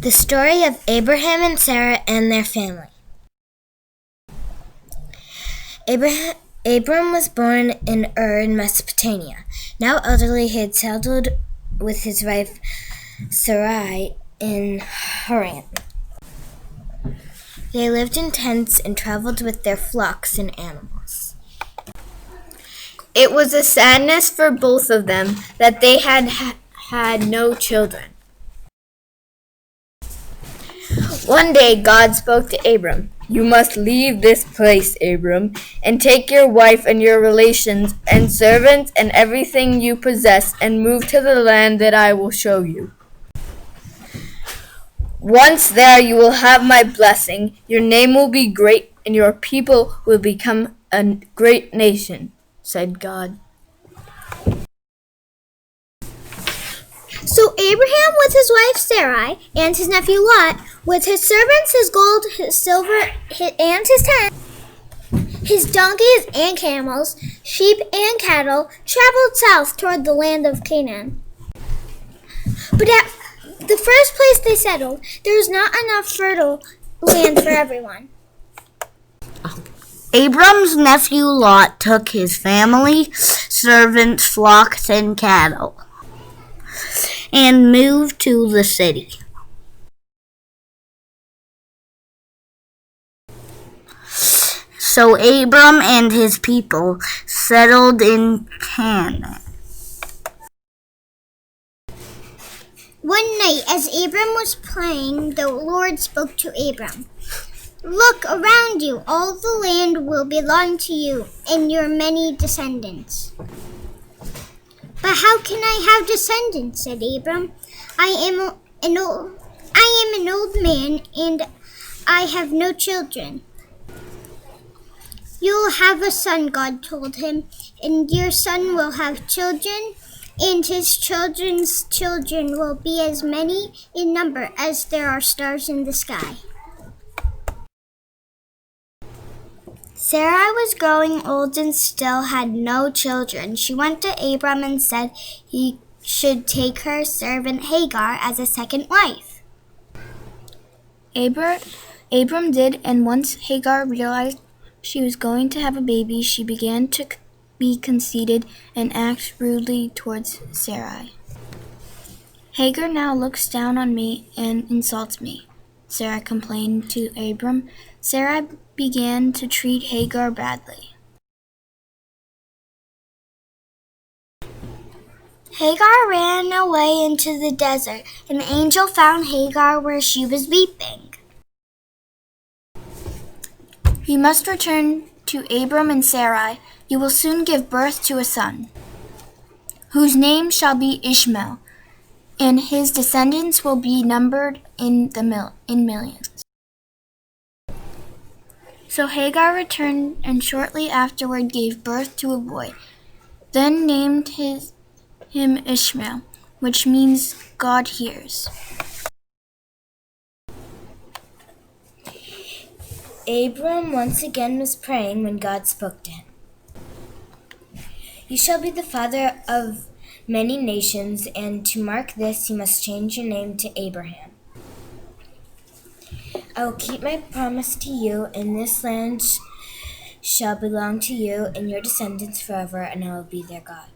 The story of Abraham and Sarah and their family. Abram was born in Ur in Mesopotamia. Now elderly, he had settled with his wife Sarai in Haran. They lived in tents and traveled with their flocks and animals. It was a sadness for both of them that they had no children. One day God spoke to Abram. "You must leave this place, Abram, and take your wife and your relations and servants and everything you possess and move to the land that I will show you. Once there you will have my blessing. Your name will be great and your people will become a great nation," said God. So Abraham with his wife Sarai and his nephew Lot, with his servants, his gold, his silver, and his tent, his donkeys and camels, sheep and cattle, traveled south toward the land of Canaan. But at the first place they settled, there was not enough fertile land for everyone. Abram's nephew Lot took his family, servants, flocks, and cattle, and moved to the city. So Abram and his people settled in Canaan. One night, as Abram was playing, the Lord spoke to Abram. "Look around you, all the land will belong to you and your many descendants." "But how can I have descendants?" said Abram. I am an old man and I have no children." "You'll have a son," God told him, "and your son will have children, and his children's children will be as many in number as there are stars in the sky." Sarai was growing old and still had no children. She went to Abram and said he should take her servant Hagar as a second wife. Abram did, and once Hagar realized she was going to have a baby, she began to be conceited and act rudely towards Sarai. "Hagar now looks down on me and insults me," Sarah complained to Abram. Sarai began to treat Hagar badly. Hagar ran away into the desert. An angel found Hagar where she was weeping. "You must return to Abram and Sarai. You will soon give birth to a son, whose name shall be Ishmael, and his descendants will be numbered in millions." So Hagar returned and shortly afterward gave birth to a boy, then named him Ishmael, which means God hears. Abram once again was praying when God spoke to him. "You shall be the father of many nations, and to mark this you must change your name to Abraham. I will keep my promise to you, and this land shall belong to you and your descendants forever, and I will be their God.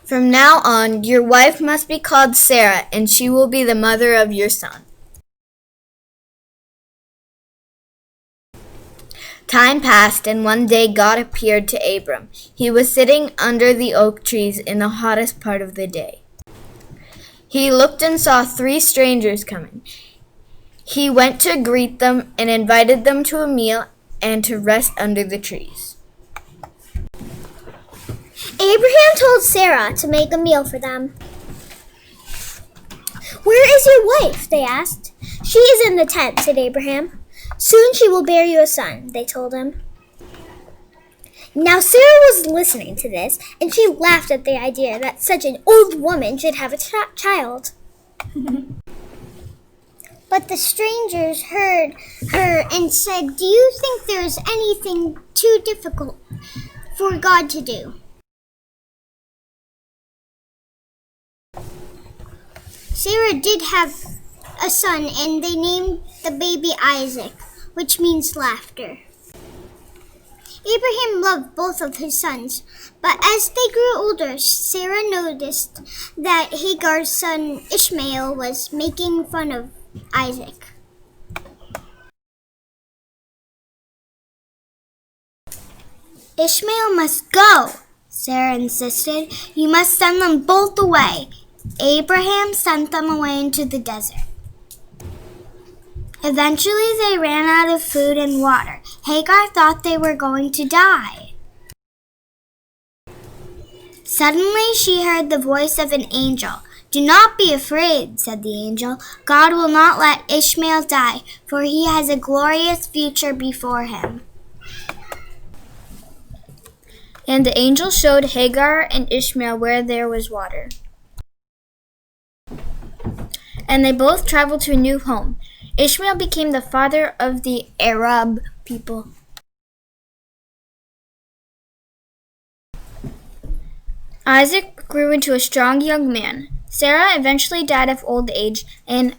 From now on, your wife must be called Sarah, and she will be the mother of your son." Time passed, and one day God appeared to Abram. He was sitting under the oak trees in the hottest part of the day. He looked and saw 3 strangers coming. He went to greet them and invited them to a meal and to rest under the trees. Abraham told Sarah to make a meal for them. "Where is your wife?" they asked. "She is in the tent," said Abraham. "Soon she will bear you a son," they told him. Now Sarah was listening to this, and she laughed at the idea that such an old woman should have a child. But the strangers heard her and said, "Do you think there is anything too difficult for God to do?" Sarah did have a son, and they named the baby Isaac, which means laughter. Abraham loved both of his sons, but as they grew older, Sarah noticed that Hagar's son Ishmael was making fun of Isaac. Ishmael must go, Sarah insisted. You must send them both away. Abraham sent them away into the desert. Eventually, they ran out of food and water. Hagar thought they were going to die. Suddenly, she heard the voice of an angel. Do not be afraid, said the angel. God will not let Ishmael die, for he has a glorious future before him. And the angel showed Hagar and Ishmael where there was water. And they both traveled to a new home. Ishmael became the father of the Arab people. Isaac grew into a strong young man. Sarah eventually died of old age, and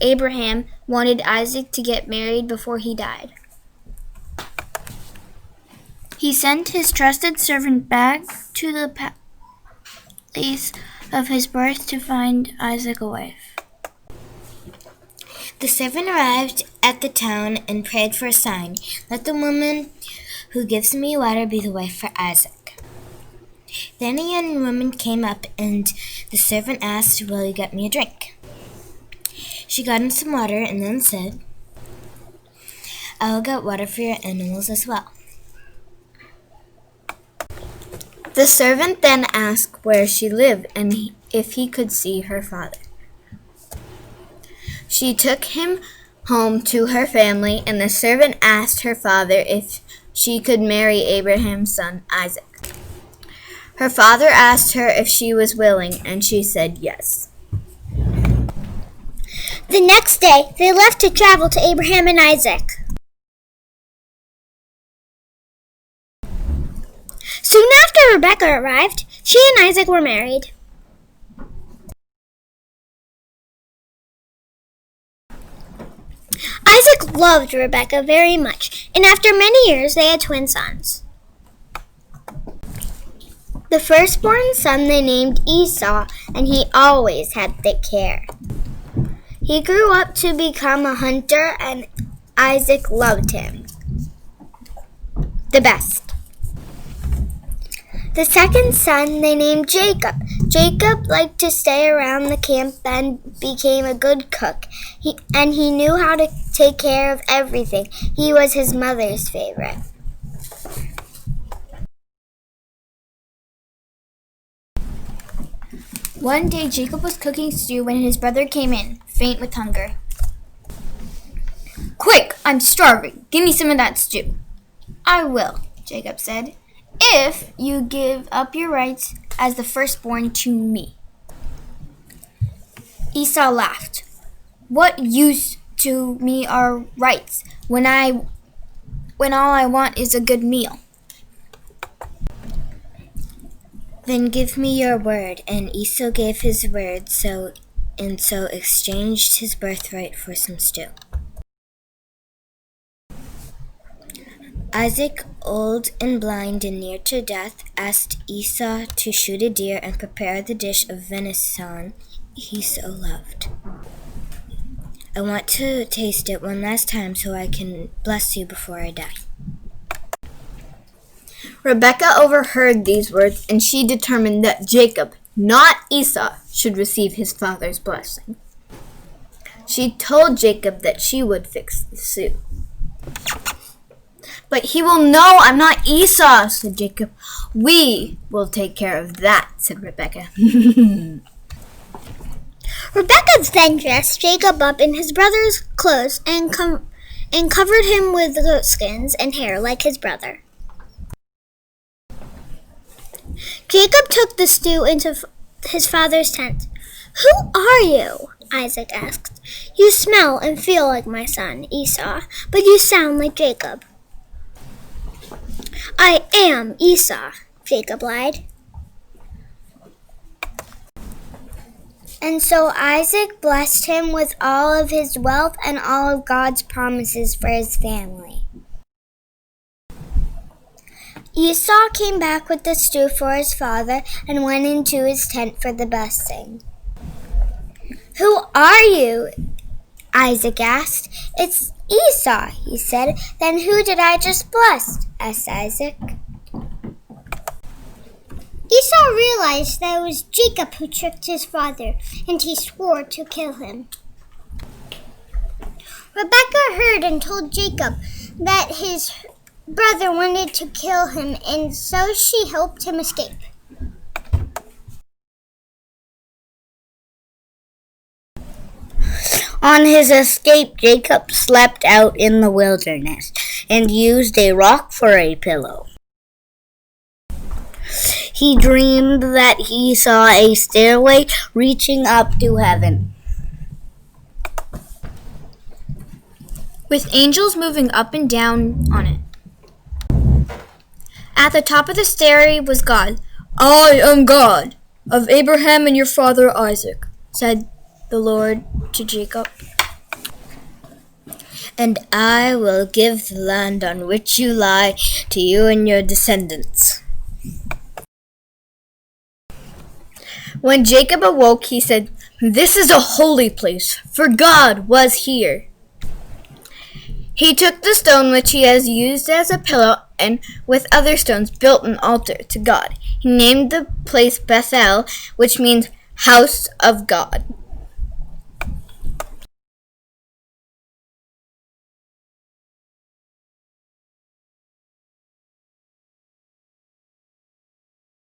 Abraham wanted Isaac to get married before he died. He sent his trusted servant back to the place of his birth to find Isaac a wife. The servant arrived at the town and prayed for a sign. Let the woman who gives me water be the wife for Isaac. Then a young woman came up, and the servant asked, Will you get me a drink? She got him some water and then said, I will get water for your animals as well. The servant then asked where she lived and if he could see her father. She took him home to her family, and the servant asked her father if she could marry Abraham's son Isaac. Her father asked her if she was willing, and she said yes. The next day, they left to travel to Abraham and Isaac. Soon after Rebekah arrived, she and Isaac were married. Isaac loved Rebekah very much, and after many years they had twin sons. The firstborn son they named Esau, and he always had thick hair. He grew up to become a hunter, and Isaac loved him the best. The second son they named Jacob. Jacob liked to stay around the camp and became a good cook. He knew how to take care of everything. He was his mother's favorite. One day Jacob was cooking stew when his brother came in, faint with hunger. Quick, I'm starving. Give me some of that stew. I will, Jacob said, if you give up your rights as the firstborn to me. Esau laughed. What use to me are rights when all I want is a good meal? Then give me your word. And Esau gave his word, so exchanged his birthright for some stew. Isaac, old and blind and near to death, asked Esau to shoot a deer and prepare the dish of venison he so loved. I want to taste it one last time so I can bless you before I die. Rebekah overheard these words, and she determined that Jacob, not Esau, should receive his father's blessing. She told Jacob that she would fix the stew. But he will know I'm not Esau, said Jacob. We will take care of that, said Rebekah. Rebekah then dressed Jacob up in his brother's clothes and covered him with goat skins and hair like his brother. Jacob took the stew into his father's tent. Who are you? Isaac asked. You smell and feel like my son, Esau, but you sound like Jacob. I am Esau, Jacob lied. And so Isaac blessed him with all of his wealth and all of God's promises for his family. Esau came back with the stew for his father and went into his tent for the blessing. "Who are you?" Isaac asked. "It's Esau," he said. "Then who did I just bless?" asked Isaac. Esau realized that it was Jacob who tricked his father, and he swore to kill him. Rebekah heard and told Jacob that his brother wanted to kill him, and so she helped him escape. On his escape, Jacob slept out in the wilderness and used a rock for a pillow. He dreamed that he saw a stairway reaching up to heaven, with angels moving up and down on it. At the top of the stairway was God. "I am God of Abraham and your father Isaac," said the Lord to Jacob. "And I will give the land on which you lie to you and your descendants." When Jacob awoke, he said, "This is a holy place, for God was here." He took the stone which he has used as a pillow and with other stones built an altar to God. He named the place Bethel, which means house of God.